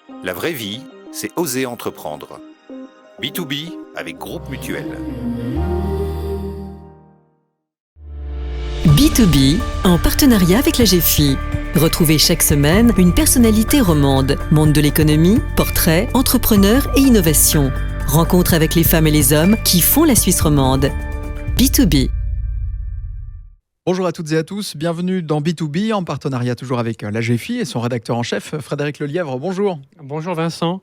La vraie vie, c'est oser entreprendre. B2B avec Groupe Mutuel. B2B, en partenariat avec la GFI. Retrouvez chaque semaine une personnalité romande, monde de l'économie, portrait, entrepreneur et innovation. Rencontre avec les femmes et les hommes qui font la Suisse romande. B2B. Bonjour à toutes et à tous, bienvenue dans B2B, en partenariat toujours avec la GFI et son rédacteur en chef, Frédéric Lelièvre. Bonjour. Bonjour Vincent.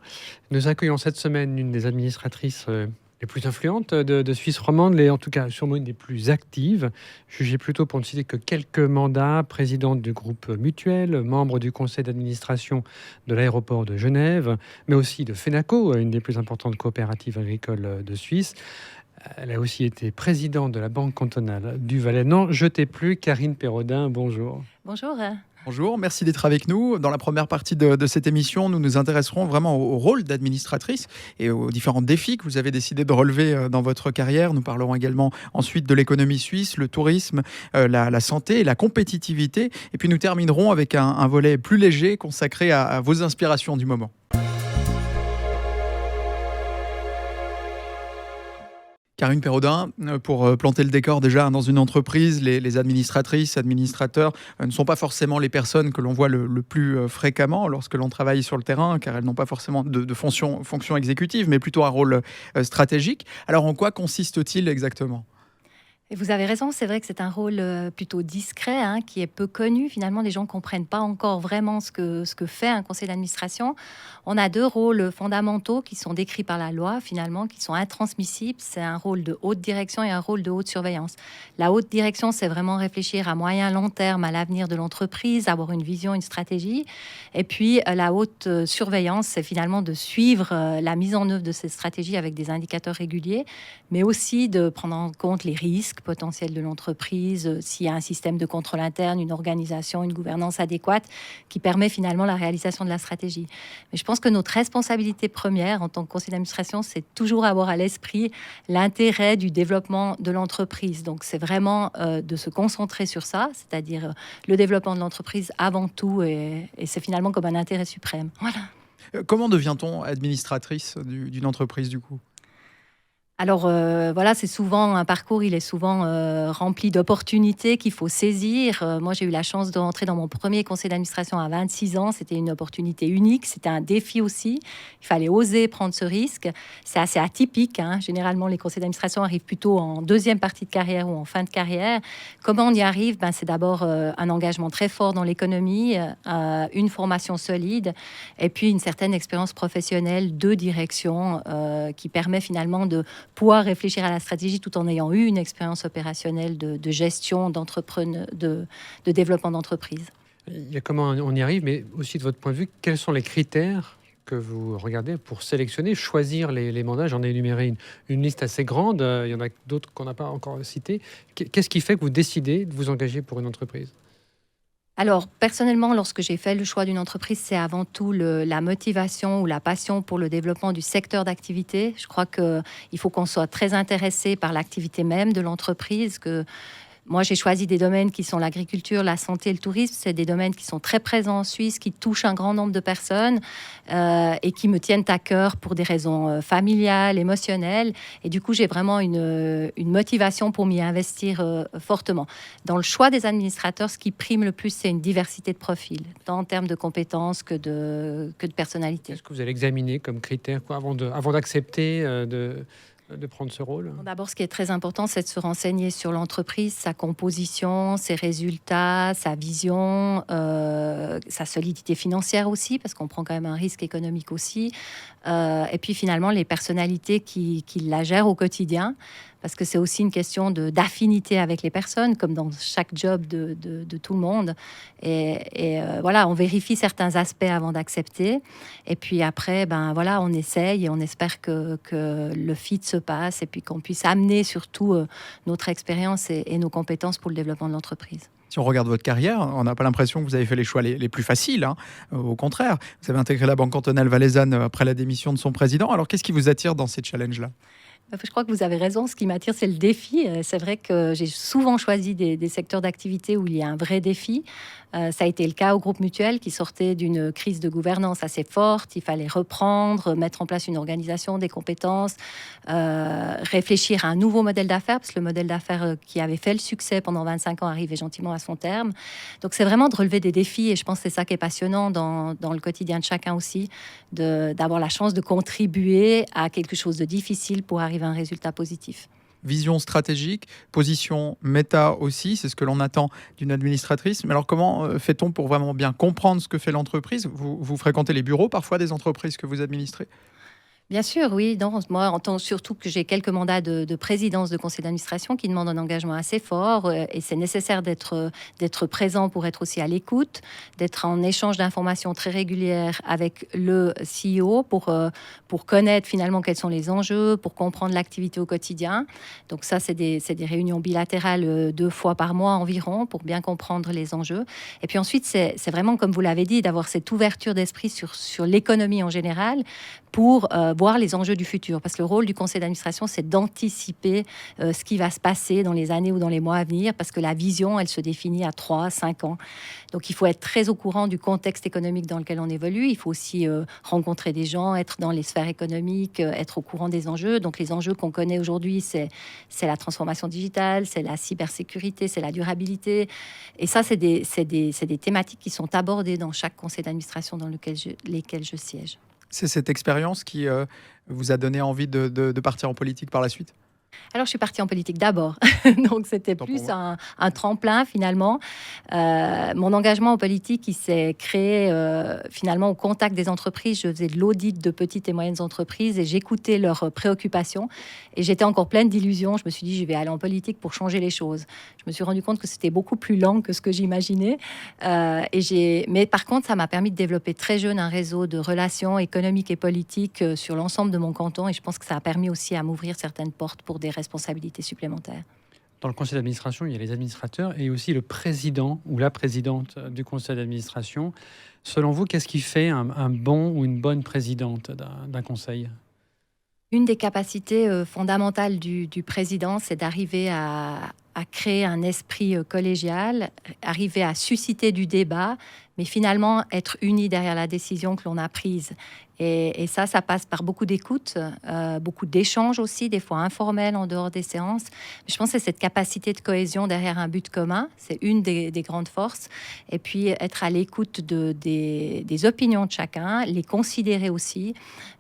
Nous accueillons cette semaine une des administratrices les plus influentes de Suisse romande, en tout cas sûrement une des plus actives. Jugée plutôt, pour ne citer que quelques mandats, présidente du groupe Mutuel, membre du conseil d'administration de l'aéroport de Genève, mais aussi de FENACO, une des plus importantes coopératives agricoles de Suisse. Elle a aussi été présidente de la Banque cantonale du Valais. N'en jetez plus, Karine Pérodin, bonjour. Bonjour. Bonjour, merci d'être avec nous. Dans la première partie de cette émission, nous nous intéresserons vraiment au rôle d'administratrice et aux différents défis que vous avez décidé de relever dans votre carrière. Nous parlerons également ensuite de l'économie suisse, le tourisme, la santé et la compétitivité. Et puis nous terminerons avec un volet plus léger consacré à vos inspirations du moment. Karine Pérodin, pour planter le décor déjà dans une entreprise, les administratrices, administrateurs ne sont pas forcément les personnes que l'on voit le plus fréquemment lorsque l'on travaille sur le terrain, car elles n'ont pas forcément de fonction exécutive, mais plutôt un rôle stratégique. Alors en quoi consiste-t-il exactement ? Et vous avez raison, c'est vrai que c'est un rôle plutôt discret, qui est peu connu. Finalement, les gens ne comprennent pas encore vraiment ce que fait un conseil d'administration. On a deux rôles fondamentaux qui sont décrits par la loi, finalement, qui sont intransmissibles. C'est un rôle de haute direction et un rôle de haute surveillance. La haute direction, c'est vraiment réfléchir à moyen, long terme à l'avenir de l'entreprise, avoir une vision, une stratégie. Et puis, la haute surveillance, c'est finalement de suivre la mise en œuvre de cette stratégie avec des indicateurs réguliers, mais aussi de prendre en compte les risques potentiel de l'entreprise, s'il y a un système de contrôle interne, une organisation, une gouvernance adéquate qui permet finalement la réalisation de la stratégie. Mais je pense que notre responsabilité première en tant que conseil d'administration, c'est toujours avoir à l'esprit l'intérêt du développement de l'entreprise. Donc c'est vraiment de se concentrer sur ça, c'est-à-dire le développement de l'entreprise avant tout, et c'est finalement comme un intérêt suprême. Voilà. Comment devient-on administratrice d'une entreprise du coup ? Alors voilà, c'est souvent un parcours, il est souvent rempli d'opportunités qu'il faut saisir. Moi, j'ai eu la chance de rentrer dans mon premier conseil d'administration à 26 ans. C'était une opportunité unique, c'était un défi aussi. Il fallait oser prendre ce risque. C'est assez atypique. Généralement, les conseils d'administration arrivent plutôt en deuxième partie de carrière ou en fin de carrière. Comment on y arrive ? C'est d'abord un engagement très fort dans l'économie, une formation solide et puis une certaine expérience professionnelle de direction qui permet finalement de pouvoir réfléchir à la stratégie tout en ayant eu une expérience opérationnelle de gestion, de développement d'entreprise. Il y a comment on y arrive, mais aussi de votre point de vue, quels sont les critères que vous regardez pour sélectionner, choisir les mandats ? J'en ai énuméré une liste assez grande, il y en a d'autres qu'on n'a pas encore citées. Qu'est-ce qui fait que vous décidez de vous engager pour une entreprise ? Alors, personnellement, lorsque j'ai fait le choix d'une entreprise, c'est avant tout la motivation ou la passion pour le développement du secteur d'activité. Je crois qu'il faut qu'on soit très intéressé par l'activité même de l'entreprise. Moi, j'ai choisi des domaines qui sont l'agriculture, la santé et le tourisme. C'est des domaines qui sont très présents en Suisse, qui touchent un grand nombre de personnes et qui me tiennent à cœur pour des raisons familiales, émotionnelles. Et du coup, j'ai vraiment une motivation pour m'y investir fortement. Dans le choix des administrateurs, ce qui prime le plus, c'est une diversité de profils, tant en termes de compétences que de personnalité. Est-ce que vous allez examiner comme critère avant d'accepter de prendre ce rôle ? D'abord, ce qui est très important, c'est de se renseigner sur l'entreprise, sa composition, ses résultats, sa vision, sa solidité financière aussi, parce qu'on prend quand même un risque économique aussi. Et puis finalement, les personnalités qui la gèrent au quotidien, parce que c'est aussi une question d'affinité avec les personnes, comme dans chaque job de tout le monde. Et voilà, on vérifie certains aspects avant d'accepter. Et puis après, on essaye et on espère que le fit se passe et puis qu'on puisse amener surtout notre expérience et nos compétences pour le développement de l'entreprise. Si on regarde votre carrière, on n'a pas l'impression que vous avez fait les choix les plus faciles. Au contraire, vous avez intégré la Banque cantonale valaisanne après la démission de son président. Alors, qu'est-ce qui vous attire dans ces challenges-là ? Je crois que vous avez raison. Ce qui m'attire, c'est le défi. C'est vrai que j'ai souvent choisi des secteurs d'activité où il y a un vrai défi. Ça a été le cas au groupe Mutuel qui sortait d'une crise de gouvernance assez forte. Il fallait reprendre, mettre en place une organisation, des compétences, réfléchir à un nouveau modèle d'affaires, parce que le modèle d'affaires qui avait fait le succès pendant 25 ans arrivait gentiment à son terme. Donc c'est vraiment de relever des défis et je pense que c'est ça qui est passionnant dans le quotidien de chacun aussi, d'avoir la chance de contribuer à quelque chose de difficile pour arriver à un résultat positif. Vision stratégique, position méta aussi, c'est ce que l'on attend d'une administratrice. Mais alors comment fait-on pour vraiment bien comprendre ce que fait l'entreprise ? Vous fréquentez les bureaux parfois des entreprises que vous administrez ? Bien sûr, oui. Non, moi, en tant surtout que j'ai quelques mandats de présidence de conseil d'administration qui demandent un engagement assez fort et c'est nécessaire d'être présent pour être aussi à l'écoute, d'être en échange d'informations très régulières avec le CEO pour connaître finalement quels sont les enjeux, pour comprendre l'activité au quotidien. Donc ça, c'est des réunions bilatérales 2 fois par mois environ pour bien comprendre les enjeux. Et puis ensuite, c'est vraiment, comme vous l'avez dit, d'avoir cette ouverture d'esprit sur l'économie en général pour voir les enjeux du futur. Parce que le rôle du conseil d'administration, c'est d'anticiper ce qui va se passer dans les années ou dans les mois à venir, parce que la vision, elle se définit à 3, 5 ans. Donc, il faut être très au courant du contexte économique dans lequel on évolue. Il faut aussi rencontrer des gens, être dans les sphères économiques, être au courant des enjeux. Donc, les enjeux qu'on connaît aujourd'hui, c'est la transformation digitale, c'est la cybersécurité, c'est la durabilité. Et ça, c'est des thématiques qui sont abordées dans chaque conseil d'administration dans lesquels je siège. C'est cette expérience qui vous a donné envie de partir en politique par la suite ? Alors, je suis partie en politique d'abord. Donc, c'était plus un tremplin, finalement. Mon engagement en politique, il s'est créé, finalement, au contact des entreprises. Je faisais de l'audit de petites et moyennes entreprises et j'écoutais leurs préoccupations. Et j'étais encore pleine d'illusions. Je me suis dit, je vais aller en politique pour changer les choses. Je me suis rendu compte que c'était beaucoup plus lent que ce que j'imaginais. Mais par contre, ça m'a permis de développer très jeune un réseau de relations économiques et politiques sur l'ensemble de mon canton. Et je pense que ça a permis aussi à m'ouvrir certaines portes pour des responsabilités supplémentaires. Dans le conseil d'administration, il y a les administrateurs et aussi le président ou la présidente du conseil d'administration. Selon vous, qu'est-ce qui fait un bon ou une bonne présidente d'un conseil ? Une des capacités fondamentales du président, c'est d'arriver à créer un esprit collégial, arriver à susciter du débat, mais finalement être unis derrière la décision que l'on a prise. Et ça passe par beaucoup d'écoute, beaucoup d'échanges aussi, des fois informels en dehors des séances. Mais je pense que c'est cette capacité de cohésion derrière un but commun, c'est une des grandes forces. Et puis être à l'écoute des opinions de chacun, les considérer aussi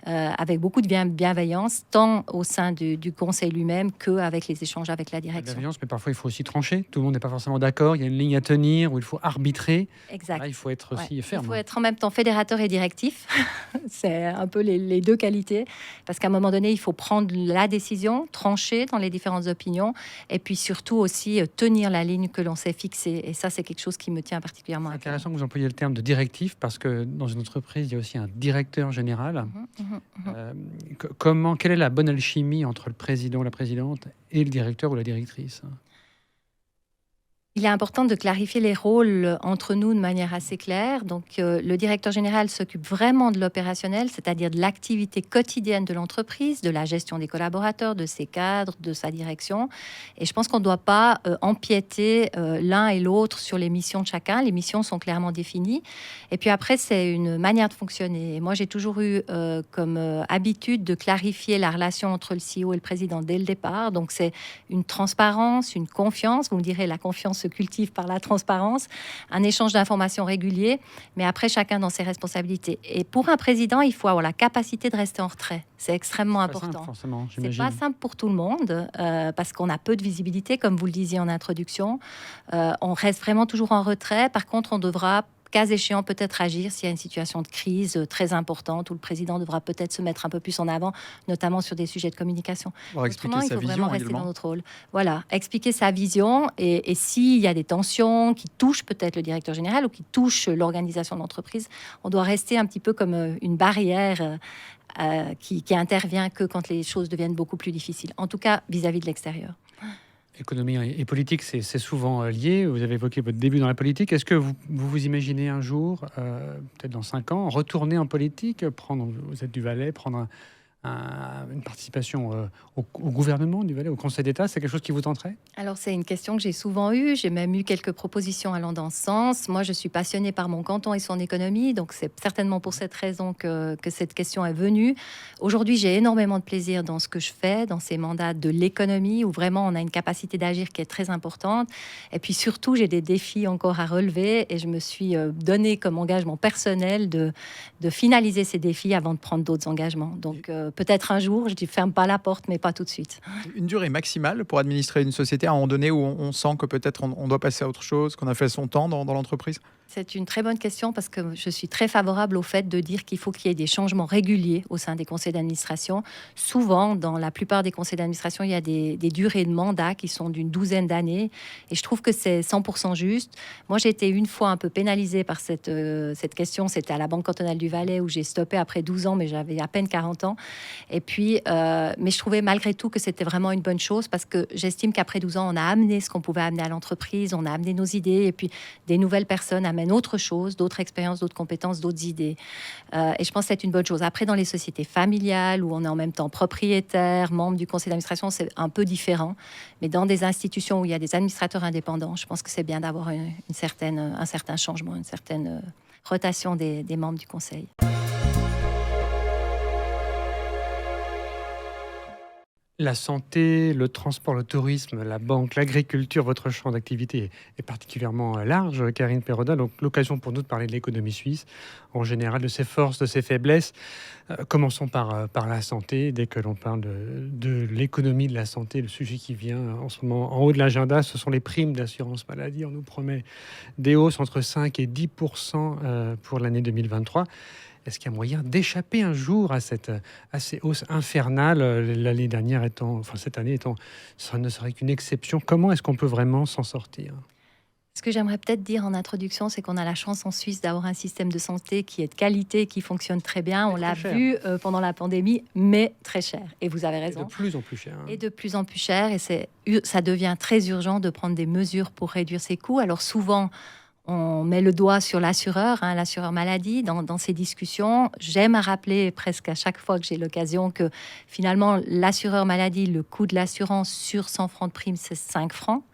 avec beaucoup de bienveillance, tant au sein du conseil lui-même qu'avec les échanges avec la direction. Bienveillance, mais parfois il faut aussi trancher. Tout le monde n'est pas forcément d'accord. Il y a une ligne à tenir où il faut arbitrer. Exact. Là, il faut être aussi ferme. Il faut être en même temps fédérateur et directif. C'est un peu les 2 qualités. Parce qu'à un moment donné, il faut prendre la décision, trancher dans les différentes opinions, et puis surtout aussi tenir la ligne que l'on s'est fixée. Et ça, c'est quelque chose qui me tient particulièrement à cœur. C'est intéressant que vous employiez le terme de directif, parce que dans une entreprise, il y a aussi un directeur général. Quelle est la bonne alchimie entre le président, la présidente, et le directeur ou la directrice ? Il est important de clarifier les rôles entre nous de manière assez claire. Donc, le directeur général s'occupe vraiment de l'opérationnel, c'est-à-dire de l'activité quotidienne de l'entreprise, de la gestion des collaborateurs, de ses cadres, de sa direction. Et je pense qu'on ne doit pas empiéter l'un et l'autre sur les missions de chacun. Les missions sont clairement définies. Et puis après, c'est une manière de fonctionner. Et moi, j'ai toujours eu comme habitude de clarifier la relation entre le CEO et le président dès le départ. Donc, c'est une transparence, une confiance. Vous me direz, la confiance se cultive par la transparence, un échange d'informations régulier, mais après chacun dans ses responsabilités. Et pour un président, il faut avoir la capacité de rester en retrait. C'est extrêmement important. C'est pas simple pour tout le monde parce qu'on a peu de visibilité, comme vous le disiez en introduction. On reste vraiment toujours en retrait. Par contre, on devra, cas échéant, peut-être agir s'il y a une situation de crise très importante où le président devra peut-être se mettre un peu plus en avant, notamment sur des sujets de communication. Autrement, il faut vraiment rester également dans notre rôle. Voilà, expliquer sa vision et s'il y a des tensions qui touchent peut-être le directeur général ou qui touchent l'organisation de l'entreprise, on doit rester un petit peu comme une barrière qui intervient que quand les choses deviennent beaucoup plus difficiles, en tout cas vis-à-vis de l'extérieur. Économie et politique, c'est souvent lié. Vous avez évoqué votre début dans la politique. Est-ce que vous imaginez un jour, peut-être dans 5 ans, retourner en politique, vous êtes du Valais, prendre une participation au gouvernement du Valais, au Conseil d'État? C'est quelque chose qui vous tenterait? Alors, c'est une question que j'ai souvent eue. J'ai même eu quelques propositions allant dans ce sens. Moi, je suis passionnée par mon canton et son économie. Donc, c'est certainement pour cette raison que cette question est venue. Aujourd'hui, j'ai énormément de plaisir dans ce que je fais, dans ces mandats de l'économie, où vraiment on a une capacité d'agir qui est très importante. Et puis surtout, j'ai des défis encore à relever. Et je me suis donné comme engagement personnel de finaliser ces défis avant de prendre d'autres engagements. Donc, peut-être un jour, je ne ferme pas la porte, mais pas tout de suite. Une durée maximale pour administrer une société à un moment donné où on sent que peut-être on doit passer à autre chose, qu'on a fait son temps dans l'entreprise? C'est une très bonne question parce que je suis très favorable au fait de dire qu'il faut qu'il y ait des changements réguliers au sein des conseils d'administration. Souvent, dans la plupart des conseils d'administration, il y a des durées de mandat qui sont d'une 12aine d'années et je trouve que c'est 100% juste. Moi, j'ai été une fois un peu pénalisée par cette question. C'était à la Banque cantonale du Valais où j'ai stoppé après 12 ans, mais j'avais à peine 40 ans. Et puis, mais je trouvais malgré tout que c'était vraiment une bonne chose parce que j'estime qu'après 12 ans, on a amené ce qu'on pouvait amener à l'entreprise, on a amené nos idées et puis des nouvelles personnes amènent autre chose, d'autres expériences, d'autres compétences, d'autres idées. Et je pense que c'est une bonne chose. Après, dans les sociétés familiales, où on est en même temps propriétaire, membre du conseil d'administration, c'est un peu différent. Mais dans des institutions où il y a des administrateurs indépendants, je pense que c'est bien d'avoir un certain changement, une certaine rotation des membres du conseil. La santé, le transport, le tourisme, la banque, l'agriculture, votre champ d'activité est particulièrement large, Karine Perroda. Donc, l'occasion pour nous de parler de l'économie suisse, en général, de ses forces, de ses faiblesses. Commençons par la santé. Dès que l'on parle de l'économie de la santé, le sujet qui vient en ce moment en haut de l'agenda, ce sont les primes d'assurance maladie. On nous promet des hausses entre 5 et 10% pour l'année 2023. Est-ce qu'il y a moyen d'échapper un jour à ces hausses infernales, l'année dernière cette année étant, ça ne serait qu'une exception? Comment est-ce qu'on peut vraiment s'en sortir? Ce que j'aimerais peut-être dire en introduction, c'est qu'on a la chance en Suisse d'avoir un système de santé qui est de qualité, qui fonctionne très bien. On l'a vu pendant la pandémie, mais très cher. Et vous avez raison. Et de plus en plus cher. Et de plus en plus cher. Et ça devient très urgent de prendre des mesures pour réduire ces coûts. Alors souvent, on met le doigt sur l'assureur, l'assureur maladie, dans ces discussions. J'aime à rappeler presque à chaque fois que j'ai l'occasion que finalement, l'assureur maladie, le coût de l'assurance sur 100 francs de prime, c'est 5 francs.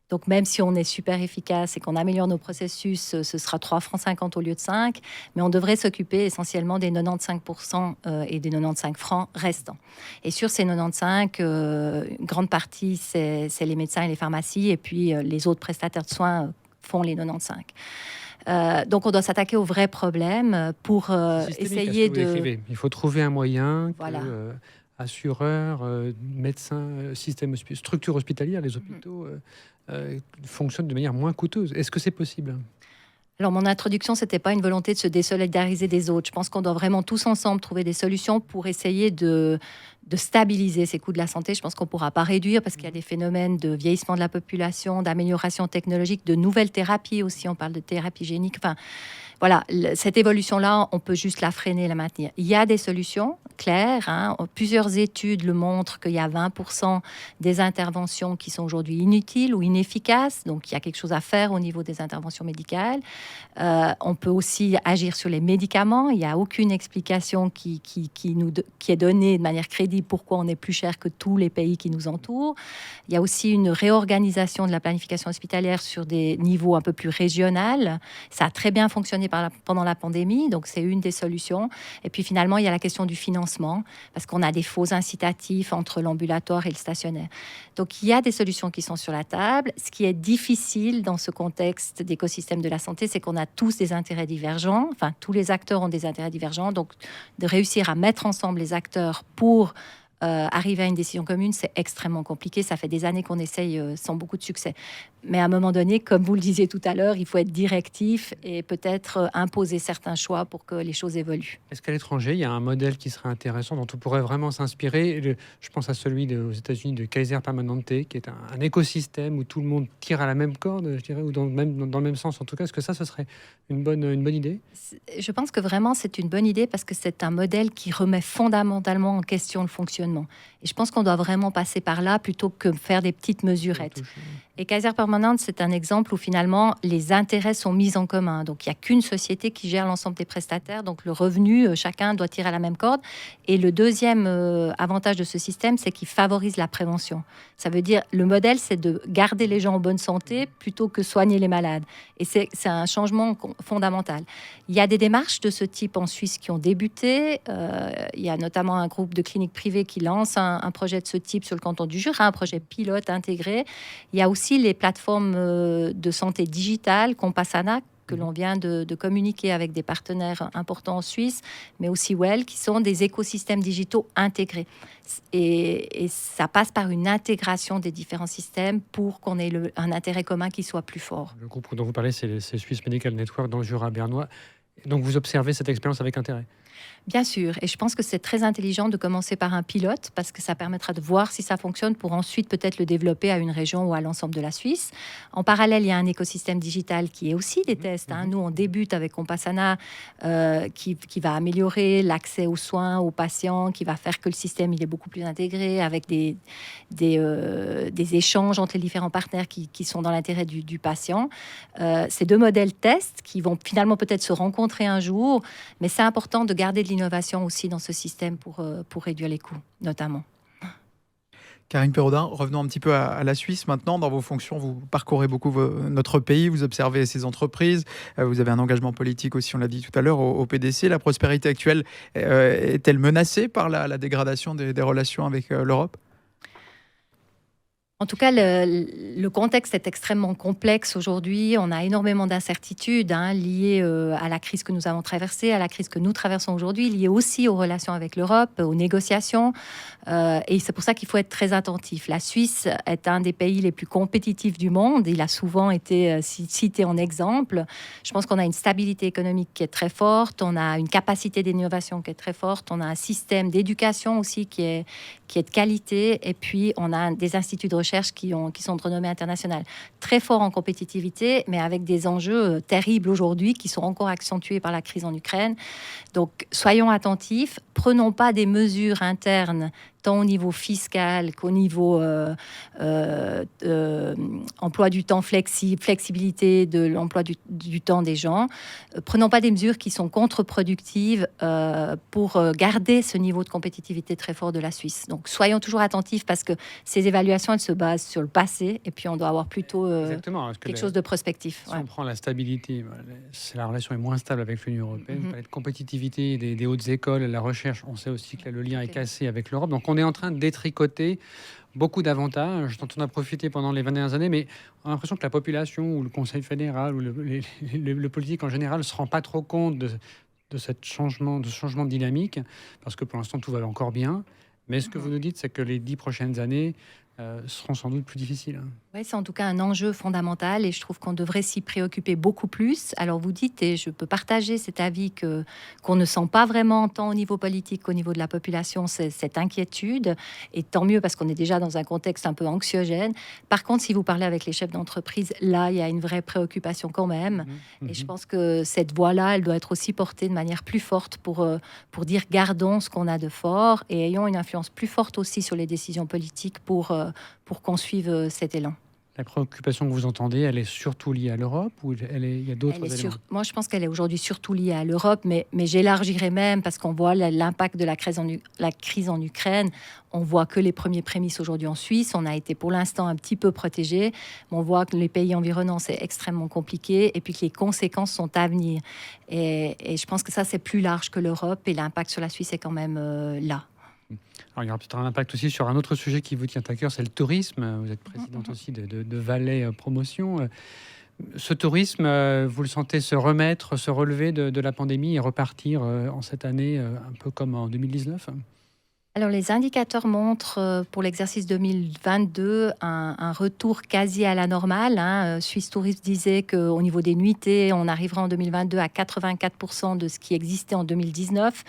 Donc, même si on est super efficace et qu'on améliore nos processus, ce sera 3,50 francs au lieu de 5. Mais on devrait s'occuper essentiellement des 95% et des 95 francs restants. Et sur ces 95, une grande partie, c'est les médecins et les pharmacies. Et puis, les autres prestataires de soins font les 95. Donc, on doit s'attaquer au vrai problème pour essayer de... Il faut trouver un moyen Voilà. que assureurs, médecins, structures hospitalières, les hôpitaux fonctionnent de manière moins coûteuse. Est-ce que c'est possible ? Alors, mon introduction, c'était pas une volonté de se désolidariser des autres. Je pense qu'on doit vraiment tous ensemble trouver des solutions pour essayer de stabiliser ces coûts de la santé. Je pense qu'on ne pourra pas réduire parce qu'il y a des phénomènes de vieillissement de la population, d'amélioration technologique, de nouvelles thérapies aussi. On parle de thérapie génique. Enfin, voilà, cette évolution-là, on peut juste la freiner, la maintenir. Il y a des solutions claires. Plusieurs études le montrent qu'il y a 20% des interventions qui sont aujourd'hui inutiles ou inefficaces. Donc, il y a quelque chose à faire au niveau des interventions médicales. On peut aussi agir sur les médicaments. Il n'y a aucune explication qui est donnée de manière crédible pourquoi on est plus cher que tous les pays qui nous entourent. Il y a aussi une réorganisation de la planification hospitalière sur des niveaux un peu plus régionaux. Ça a très bien fonctionné pendant la pandémie, donc c'est une des solutions. Et puis finalement, il y a la question du financement, parce qu'on a des faux incitatifs entre l'ambulatoire et le stationnaire. Donc il y a des solutions qui sont sur la table. Ce qui est difficile dans ce contexte d'écosystème de la santé, c'est qu'on a tous des intérêts divergents. Enfin, tous les acteurs ont des intérêts divergents. Donc de réussir à mettre ensemble les acteurs pour arriver à une décision commune, c'est extrêmement compliqué. Ça fait des années qu'on essaye sans beaucoup de succès. Mais à un moment donné, comme vous le disiez tout à l'heure, il faut être directif et peut-être imposer certains choix pour que les choses évoluent. Est-ce qu'à l'étranger, il y a un modèle qui serait intéressant, dont on pourrait vraiment s'inspirer? Je pense à celui aux États-Unis de Kaiser Permanente, qui est un écosystème où tout le monde tire à la même corde, je dirais, ou dans le même sens en tout cas. Est-ce que ça, ce serait une bonne idée? Je pense que vraiment, c'est une bonne idée parce que c'est un modèle qui remet fondamentalement en question le fonctionnement l'environnement. Et je pense qu'on doit vraiment passer par là plutôt que faire des petites mesurettes. Et Kaiser Permanente, c'est un exemple où finalement les intérêts sont mis en commun. Donc il n'y a qu'une société qui gère l'ensemble des prestataires. Donc le revenu, chacun doit tirer à la même corde. Et le deuxième avantage de ce système, c'est qu'il favorise la prévention. Ça veut dire, le modèle, c'est de garder les gens en bonne santé plutôt que soigner les malades. Et c'est un changement fondamental. Il y a des démarches de ce type en Suisse qui ont débuté. Il y a notamment un groupe de cliniques privées qui lance un projet de ce type sur le canton du Jura, un projet pilote intégré. Il y a aussi les plateformes de santé digitale, Compassana, que l'on vient de communiquer avec des partenaires importants en Suisse, mais aussi Well, qui sont des écosystèmes digitaux intégrés. Et ça passe par une intégration des différents systèmes pour qu'on ait un intérêt commun qui soit plus fort. Le groupe dont vous parlez, c'est Swiss Medical Network dans le Jura bernois. Donc vous observez cette expérience avec intérêt? Bien sûr, et je pense que c'est très intelligent de commencer par un pilote parce que ça permettra de voir si ça fonctionne pour ensuite peut-être le développer à une région ou à l'ensemble de la Suisse. En parallèle, il y a un écosystème digital qui est aussi des tests. Nous, on débute avec Compassana qui va améliorer l'accès aux soins aux patients, qui va faire que le système il est beaucoup plus intégré avec des échanges entre les différents partenaires qui sont dans l'intérêt du patient. Ces deux modèles tests qui vont finalement peut-être se rencontrer un jour, mais c'est important de garder de l'innovation aussi dans ce système pour réduire les coûts, notamment. Karine Perraudin, revenons un petit peu à la Suisse maintenant. Dans vos fonctions, vous parcourez beaucoup notre pays, vous observez ces entreprises, vous avez un engagement politique aussi, on l'a dit tout à l'heure, au PDC. La prospérité actuelle est-elle menacée par la dégradation des relations avec l'Europe ? En tout cas, le contexte est extrêmement complexe aujourd'hui. On a énormément d'incertitudes liées à la crise que nous avons traversée, à la crise que nous traversons aujourd'hui, liées aussi aux relations avec l'Europe, aux négociations. Et c'est pour ça qu'il faut être très attentif. La Suisse est un des pays les plus compétitifs du monde. Il a souvent été cité en exemple. Je pense qu'on a une stabilité économique qui est très forte. On a une capacité d'innovation qui est très forte. On a un système d'éducation aussi qui est de qualité. Et puis, on a des instituts de recherche qui sont de renommée internationale, très forts en compétitivité, mais avec des enjeux terribles aujourd'hui qui sont encore accentués par la crise en Ukraine. Donc, soyons attentifs, prenons pas des mesures internes tant au niveau fiscal qu'au niveau emploi du temps flexibilité de l'emploi du temps des gens. Prenons pas des mesures qui sont contre-productives pour garder ce niveau de compétitivité très fort de la Suisse. Donc, soyons toujours attentifs parce que ces évaluations, elles se basent sur le passé et puis on doit avoir plutôt quelque chose de prospectif. Si on prend la stabilité, la relation est moins stable avec l'Union européenne. On parlait de compétitivité des hautes écoles, la recherche, on sait aussi que le lien est cassé avec l'Europe. Donc, on est en train de détricoter beaucoup d'avantages dont on a profité pendant les 20 dernières années, mais on a l'impression que la population ou le Conseil fédéral ou le politique en général ne se rend pas trop compte de ce changement de dynamique, parce que pour l'instant tout va encore bien. Mais ce que vous nous dites, c'est que les 10 prochaines années seront sans doute plus difficiles. Oui, c'est en tout cas un enjeu fondamental et je trouve qu'on devrait s'y préoccuper beaucoup plus. Alors vous dites, et je peux partager cet avis, qu'on ne sent pas vraiment tant au niveau politique qu'au niveau de la population cette inquiétude, et tant mieux parce qu'on est déjà dans un contexte un peu anxiogène. Par contre, si vous parlez avec les chefs d'entreprise, là, il y a une vraie préoccupation quand même. Et je pense que cette voix-là, elle doit être aussi portée de manière plus forte pour dire gardons ce qu'on a de fort et ayons une influence plus forte aussi sur les décisions politiques pour qu'on suive cet élan. La préoccupation que vous entendez, elle est surtout liée à l'Europe ou il y a d'autres éléments? Moi, je pense qu'elle est aujourd'hui surtout liée à l'Europe, mais j'élargirais même parce qu'on voit l'impact de la crise en Ukraine. On voit que les premiers prémices aujourd'hui en Suisse. On a été pour l'instant un petit peu protégés. Mais on voit que les pays environnants, c'est extrêmement compliqué et puis que les conséquences sont à venir. Et je pense que ça, c'est plus large que l'Europe et l'impact sur la Suisse est quand même là. Alors, il y aura peut-être un impact aussi sur un autre sujet qui vous tient à cœur, c'est le tourisme. Vous êtes présidente aussi de Valais Promotion. Ce tourisme, vous le sentez se relever de la pandémie et repartir en cette année, un peu comme en 2019 ? Alors, les indicateurs montrent pour l'exercice 2022 un retour quasi à la normale. Suisse Tourisme disait qu'au niveau des nuitées, on arrivera en 2022 à 84% de ce qui existait en 2019.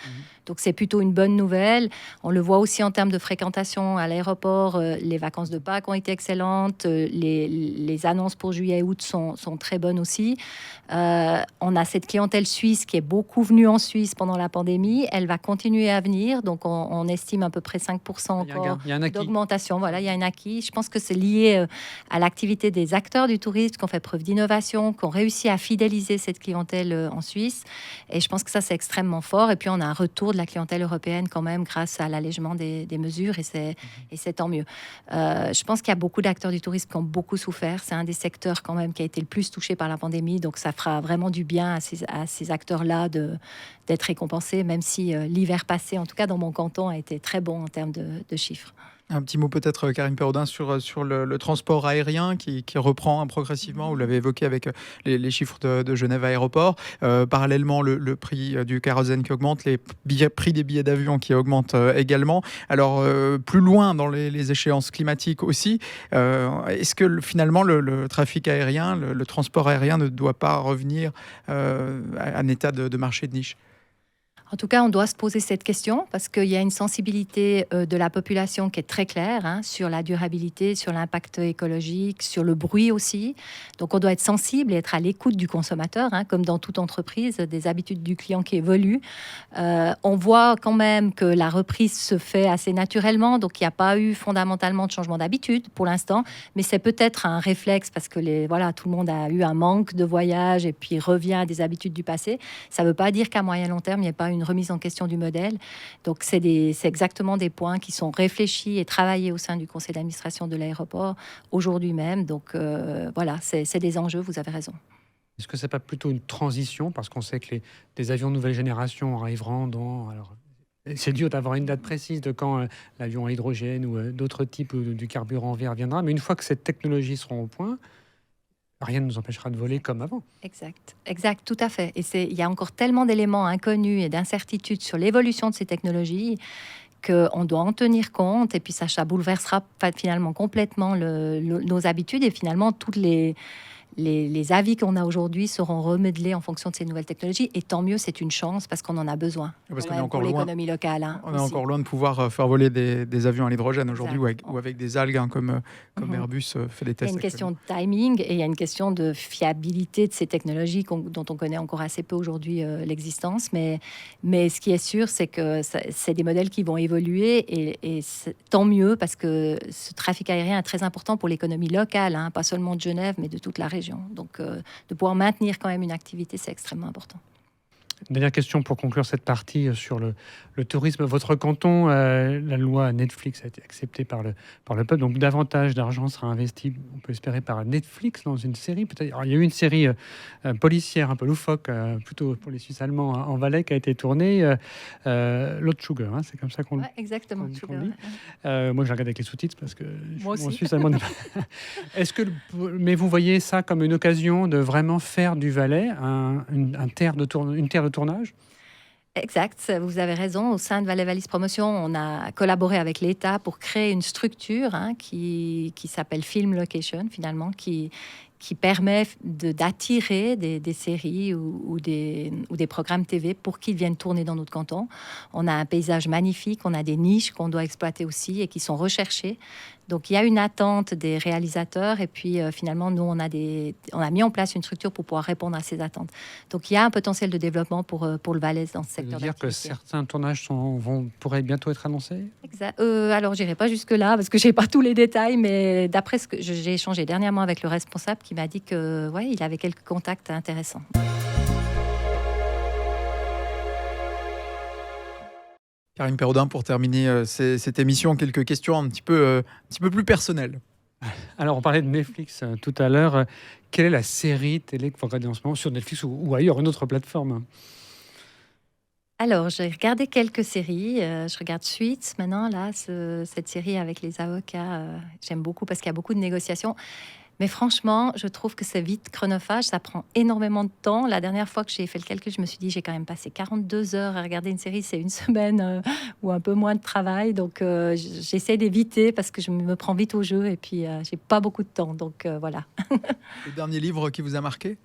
Donc, c'est plutôt une bonne nouvelle. On le voit aussi en termes de fréquentation à l'aéroport. Les vacances de Pâques ont été excellentes. Les annonces pour juillet et août sont très bonnes aussi. On a cette clientèle suisse qui est beaucoup venue en Suisse pendant la pandémie. Elle va continuer à venir. Donc, on estime estime à peu près 5% Il y a un encore gain, il y a un acquis. d'augmentation. Voilà, il y a un acquis. Je pense que c'est lié à l'activité des acteurs du tourisme qui ont fait preuve d'innovation, qui ont réussi à fidéliser cette clientèle en Suisse. Et je pense que ça, c'est extrêmement fort. Et puis, on a un retour de la clientèle européenne quand même grâce à l'allègement des mesures et c'est tant mieux. Je pense qu'il y a beaucoup d'acteurs du tourisme qui ont beaucoup souffert. C'est un des secteurs quand même qui a été le plus touché par la pandémie. Donc, ça fera vraiment du bien à ces acteurs-là d'être récompensés, même si l'hiver passé, en tout cas dans mon canton, a été très bon en termes de chiffres. Un petit mot peut-être, Karine Perraudin, sur le transport aérien qui reprend progressivement. Vous l'avez évoqué avec les chiffres de Genève Aéroport. Parallèlement, le prix du kérosène qui augmente, les prix des billets d'avion qui augmentent également. Alors, plus loin dans les échéances climatiques aussi, est-ce que finalement le trafic aérien, le transport aérien ne doit pas revenir à un état de marché de niche ? En tout cas, on doit se poser cette question parce qu'il y a une sensibilité de la population qui est très claire sur la durabilité, sur l'impact écologique, sur le bruit aussi. Donc, on doit être sensible et être à l'écoute du consommateur, comme dans toute entreprise, des habitudes du client qui évoluent. On voit quand même que la reprise se fait assez naturellement, donc il n'y a pas eu fondamentalement de changement d'habitude pour l'instant, mais c'est peut-être un réflexe parce que tout le monde a eu un manque de voyage et puis revient à des habitudes du passé. Ça ne veut pas dire qu'à moyen long terme, il n'y a pas une remise en question du modèle. Donc, c'est exactement des points qui sont réfléchis et travaillés au sein du conseil d'administration de l'aéroport aujourd'hui même. Donc, c'est des enjeux, vous avez raison. Est-ce que c'est pas plutôt une transition, parce qu'on sait que des avions de nouvelle génération arriveront dans... Alors, c'est dur d'avoir une date précise de quand l'avion à hydrogène ou d'autres types du carburant vert viendra, mais une fois que ces technologies seront au point, rien ne nous empêchera de voler comme avant. Exact, tout à fait. Et il y a encore tellement d'éléments inconnus et d'incertitudes sur l'évolution de ces technologies qu'on doit en tenir compte. Et puis ça bouleversera finalement complètement nos habitudes et finalement toutes les avis qu'on a aujourd'hui seront remodelés en fonction de ces nouvelles technologies. Et tant mieux, c'est une chance parce qu'on en a besoin. Parce qu'on est encore pour l'économie locale. On est encore loin de pouvoir faire voler des avions à l'hydrogène aujourd'hui ou avec des algues comme Airbus fait des tests. Il y a une question de timing et il y a une question de fiabilité de ces technologies dont on connaît encore assez peu aujourd'hui l'existence. Mais ce qui est sûr, c'est que c'est des modèles qui vont évoluer et tant mieux parce que ce trafic aérien est très important pour l'économie locale, pas seulement de Genève, mais de toute la région. Donc, de pouvoir maintenir quand même une activité, c'est extrêmement important. Dernière question pour conclure cette partie sur le tourisme. Votre canton, la loi Netflix a été acceptée par le peuple, donc davantage d'argent sera investi, on peut espérer, par Netflix dans une série. Peut-être. Alors, il y a eu une série policière un peu loufoque, plutôt pour les Suisses allemands, en Valais, qui a été tournée, L'Autre Sugar, c'est comme ça qu'on exactement. qu'on dit. Moi, je la regarde avec les sous-titres parce que moi mon aussi. suisse allemand n'est pas... Mais vous voyez ça comme une occasion de vraiment faire du Valais une terre de tournage? Exact, vous avez raison. Au sein de Valais Valise Promotion, on a collaboré avec l'État pour créer une structure qui s'appelle Film Location, finalement, qui permet d'attirer des séries ou des programmes TV pour qu'ils viennent tourner dans notre canton. On a un paysage magnifique, on a des niches qu'on doit exploiter aussi et qui sont recherchées. Donc, il y a une attente des réalisateurs et puis finalement, nous, on a mis en place une structure pour pouvoir répondre à ces attentes. Donc, il y a un potentiel de développement pour le Valais dans ce secteur d'activité. Ça veut dire que certains tournages pourraient bientôt être annoncés? Exact. Alors, je n'irai pas jusque-là parce que je n'ai pas tous les détails, mais d'après ce que j'ai échangé dernièrement avec le responsable qui m'a dit que, il avait quelques contacts intéressants. Karine Perraudin, pour terminer cette émission, quelques questions un petit peu plus personnelles. Alors, on parlait de Netflix tout à l'heure. Quelle est la série télé que vous regardez en ce moment sur Netflix ou ailleurs, une autre plateforme? Alors, j'ai regardé quelques séries. Je regarde Suits maintenant, là, cette série avec les avocats. J'aime beaucoup parce qu'il y a beaucoup de négociations. Mais franchement, je trouve que c'est vite chronophage. Ça prend énormément de temps. La dernière fois que j'ai fait le calcul, je me suis dit, j'ai quand même passé 42 heures à regarder une série. C'est une semaine ou un peu moins de travail. Donc, j'essaie d'éviter parce que je me prends vite au jeu. Et puis, j'ai pas beaucoup de temps. Donc, voilà. Le dernier livre qui vous a marqué ?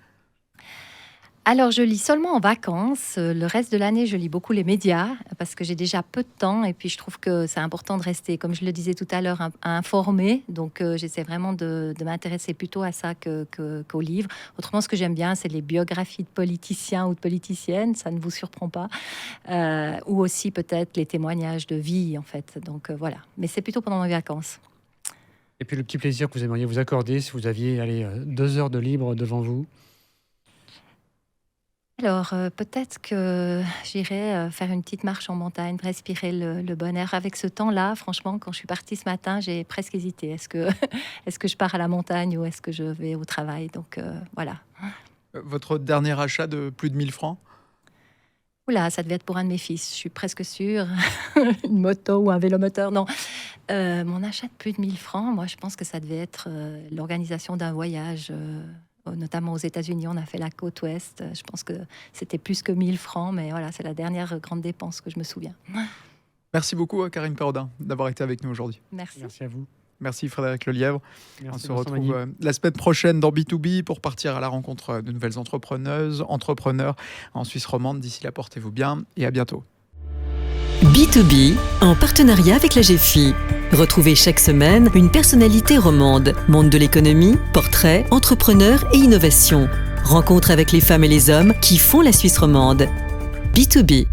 Alors, je lis seulement en vacances. Le reste de l'année, je lis beaucoup les médias parce que j'ai déjà peu de temps. Et puis, je trouve que c'est important de rester, comme je le disais tout à l'heure, informé. Donc, j'essaie vraiment de m'intéresser plutôt à ça qu'aux livres. Autrement, ce que j'aime bien, c'est les biographies de politiciens ou de politiciennes. Ça ne vous surprend pas. Ou aussi, peut-être, les témoignages de vie, en fait. Donc, voilà. Mais c'est plutôt pendant mes vacances. Et puis le petit plaisir que vous aimeriez vous accorder si vous aviez 2 heures de libre devant vous. Alors, peut-être que j'irai faire une petite marche en montagne, respirer le bon air. Avec ce temps-là, franchement, quand je suis partie ce matin, j'ai presque hésité. Est-ce que, est-ce que je pars à la montagne ou est-ce que je vais au travail? Donc, voilà. Votre dernier achat de plus de 1000 francs? Oula, ça devait être pour un de mes fils, je suis presque sûre. Une moto ou un vélomoteur, non. Mon achat de plus de 1000 francs, moi, je pense que ça devait être l'organisation d'un voyage, notamment aux États-Unis. On a fait la côte ouest. Je pense que c'était plus que 1000 francs, mais voilà, c'est la dernière grande dépense que je me souviens. Merci beaucoup, Karine Perraudin, d'avoir été avec nous aujourd'hui. Merci. Merci à vous. Merci, Frédéric Lelièvre. Merci, On se Vincent retrouve Magny. la semaine prochaine dans B2B pour partir à la rencontre de nouvelles entrepreneuses, entrepreneurs en Suisse romande. D'ici là, portez-vous bien et à bientôt. B2B, en partenariat avec la GFI. Retrouvez chaque semaine une personnalité romande, monde de l'économie, portrait, entrepreneur et innovation. Rencontre avec les femmes et les hommes qui font la Suisse romande. B2B.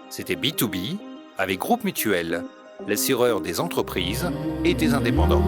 C'était B2B avec Groupe Mutuel, l'assureur des entreprises et des indépendants.